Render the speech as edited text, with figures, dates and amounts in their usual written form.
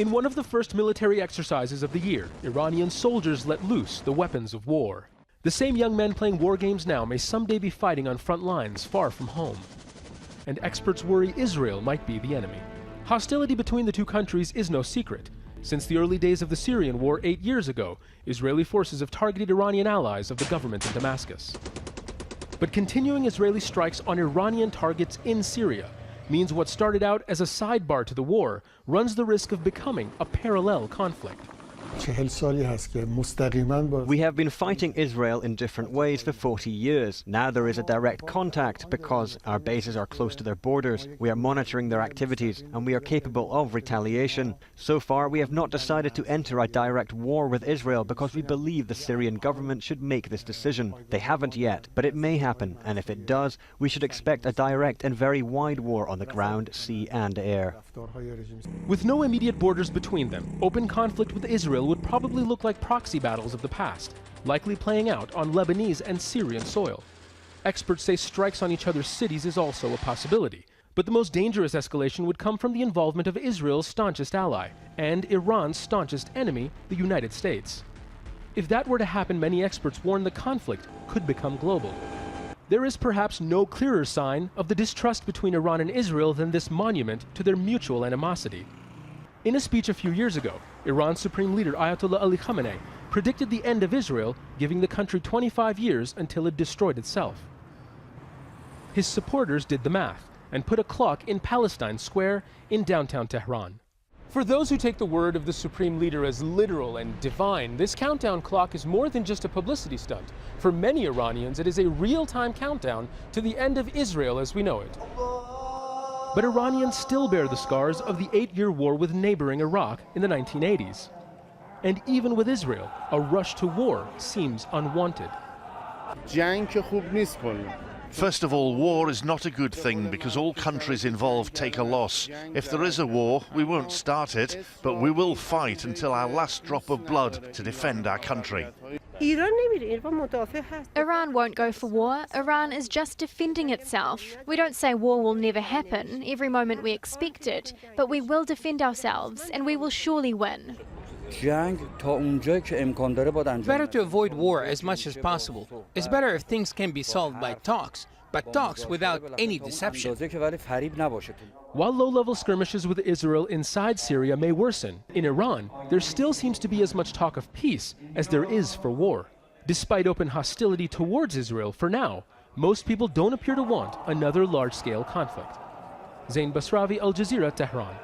In one of the first military exercises of the year, Iranian soldiers let loose the weapons of war. The same young men playing war games now may someday be fighting on front lines far from home. And experts worry Israel might be the enemy. Hostility between the two countries is no secret. Since the early days of the Syrian war 8 years ago, Israeli forces have targeted Iranian allies of the government in Damascus. But continuing Israeli strikes on Iranian targets in Syria means what started out as a sidebar to the war runs the risk of becoming a parallel conflict. We have been fighting Israel in different ways for 40 years. Now there is a direct contact because our bases are close to their borders. We are monitoring their activities and we are capable of retaliation. So far, we have not decided to enter a direct war with Israel because we believe the Syrian government should make this decision. They haven't yet, but it may happen, and if it does, we should expect a direct and very wide war on the ground, sea and air. With no immediate borders between them, open conflict with Israel would probably look like proxy battles of the past, likely playing out on Lebanese and Syrian soil. Experts say strikes on each other's cities is also a possibility, but the most dangerous escalation would come from the involvement of Israel's staunchest ally and Iran's staunchest enemy, the United States. If that were to happen, many experts warn the conflict could become global. There is perhaps no clearer sign of the distrust between Iran and Israel than this monument to their mutual animosity. In a speech a few years ago, Iran's supreme leader Ayatollah Ali Khamenei predicted the end of Israel, giving the country 25 years until it destroyed itself. His supporters did the math and put a clock in Palestine Square in downtown Tehran. For those who take the word of the supreme leader as literal and divine, this countdown clock is more than just a publicity stunt. For many Iranians, it is a real-time countdown to the end of Israel as we know it. But Iranians still bear the scars of the 8-year war with neighboring Iraq in the 1980s. And even with Israel, a rush to war seems unwanted. First of all, war is not a good thing because all countries involved take a loss. If there is a war, we won't start it, but we will fight until our last drop of blood to defend our country. Iran won't go for war. Iran is just defending itself. We don't say war will never happen every moment we expect it, but we will defend ourselves and we will surely win. Better to avoid war as much as possible. It's better if things can be solved by talks, but talks without any deception. While low-level skirmishes with Israel inside Syria may worsen, in Iran, there still seems to be as much talk of peace as there is for war. Despite open hostility towards Israel for now, most people don't appear to want another large-scale conflict. Zain Basravi, Al Jazeera, Tehran.